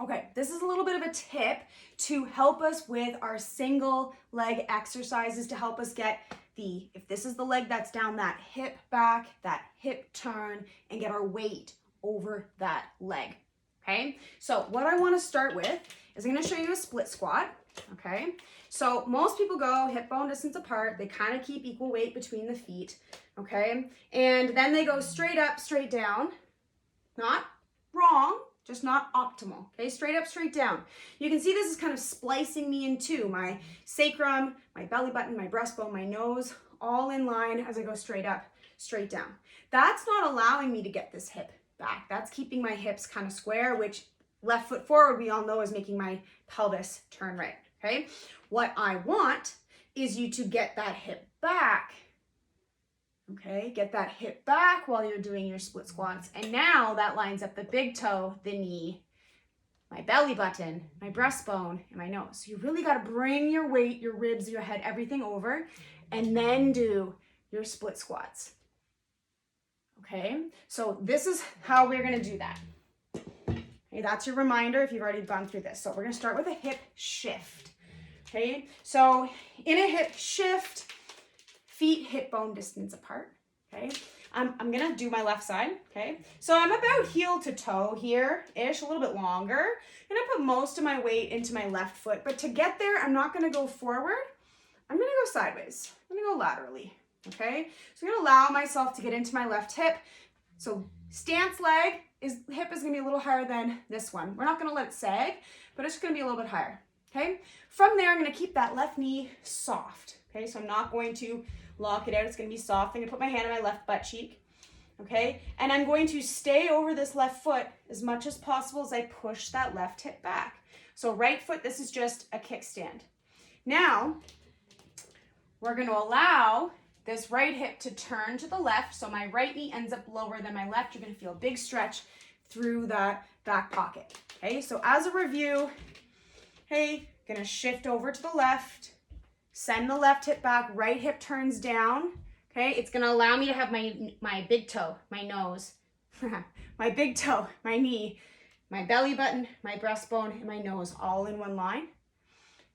Okay, this is a little bit of a tip to help us with our single leg exercises to help us get if this is the leg that's down, that hip back, that hip turn, and get our weight over that leg. Okay, so what I want to start with is I'm going to show you a split squat. Okay, so most people go hip bone distance apart. They kind of keep equal weight between the feet. Okay, and then they go straight up, straight down. Not wrong, just not optimal. Okay, straight up, straight down. You can see this is kind of splicing me in two. My sacrum, my belly button, my breastbone, my nose, all in line as I go straight up, straight down. That's not allowing me to get this hip back. That's keeping my hips kind of square, which left foot forward, we all know, is making my pelvis turn right. Okay, what I want is you to get that hip back. Okay, get that hip back while you're doing your split squats. And now that lines up the big toe, the knee, my belly button, my breastbone, and my nose. So you really got to bring your weight, your ribs, your head, everything over, and then do your split squats. Okay, so this is how we're going to do that. Okay, that's your reminder if you've already gone through this. So we're going to start with a hip shift. Okay, so in a hip shift, feet hip bone distance apart. Okay, I'm gonna do my left side. Okay, so I'm about heel to toe here-ish, a little bit longer. I'm gonna put most of my weight into my left foot, but to get there, I'm not gonna go forward. I'm gonna go sideways. I'm gonna go laterally. Okay, so I'm gonna allow myself to get into my left hip. So stance leg hip is gonna be a little higher than this one. We're not gonna let it sag, but it's gonna be a little bit higher. Okay, from there, I'm gonna keep that left knee soft. Okay, so I'm not going to lock it out. It's going to be soft. I'm going to put my hand on my left butt cheek. Okay, and I'm going to stay over this left foot as much as possible as I push that left hip back. So right foot, this is just a kickstand. Now, we're going to allow this right hip to turn to the left. So my right knee ends up lower than my left. You're going to feel a big stretch through that back pocket. Okay, so as a review, hey, going to shift over to the left. Send the left hip back, right hip turns down. Okay, it's gonna allow me to have my big toe, my nose, my big toe, my knee, my belly button, my breastbone, and my nose all in one line.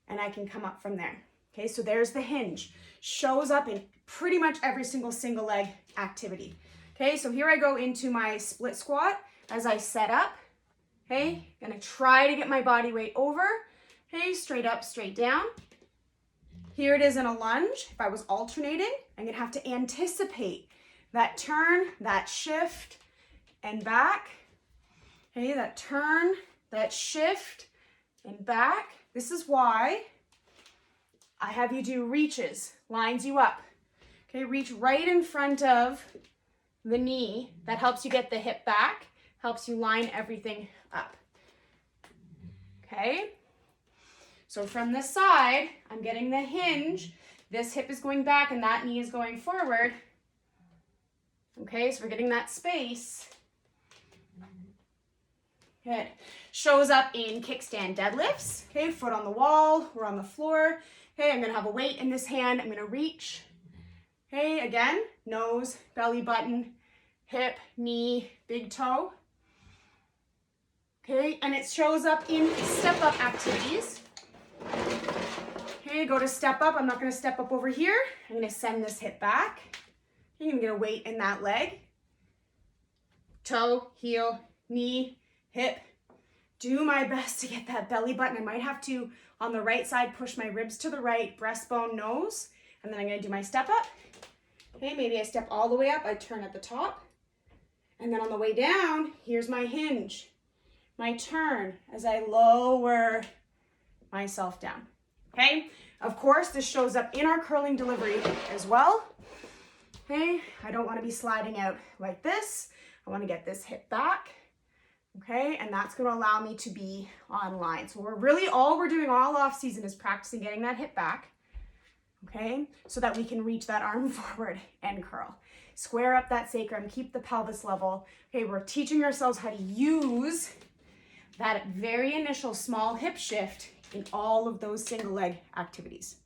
And I can come up from there. Okay, so there's the hinge. Shows up in pretty much every single leg activity. Okay, so here I go into my split squat as I set up. Okay, gonna try to get my body weight over. Okay, straight up, straight down. Here it is in a lunge. If I was alternating, I'm gonna have to anticipate that turn, that shift, and back. Okay, that turn, that shift, and back. This is why I have you do reaches, lines you up. Okay, reach right in front of the knee. That helps you get the hip back, helps you line everything up. Okay. So from this side, I'm getting the hinge. This hip is going back and that knee is going forward. Okay, so we're getting that space. Good. Shows up in kickstand deadlifts. Okay, foot on the wall, we're on the floor. Okay, I'm gonna have a weight in this hand. I'm gonna reach. Okay, again, nose, belly button, hip, knee, big toe. Okay, and it shows up in step up activities. Okay, go to step up. I'm not going to step up over here. I'm going to send this hip back. You're going to get a weight in that leg. Toe, heel, knee, hip. Do my best to get that belly button. I might have to, on the right side, push my ribs to the right, breastbone, nose. And then I'm going to do my step up. Okay, maybe I step all the way up. I turn at the top. And then on the way down, here's my hinge. My turn as I lower myself down. Okay, of course, this shows up in our curling delivery as well. Okay, I don't want to be sliding out like this. I want to get this hip back. Okay, and that's going to allow me to be on line. So all we're doing all off season is practicing getting that hip back. Okay, so that we can reach that arm forward and curl. Square up that sacrum, keep the pelvis level. Okay, we're teaching ourselves how to use that very initial small hip shift in all of those single leg activities.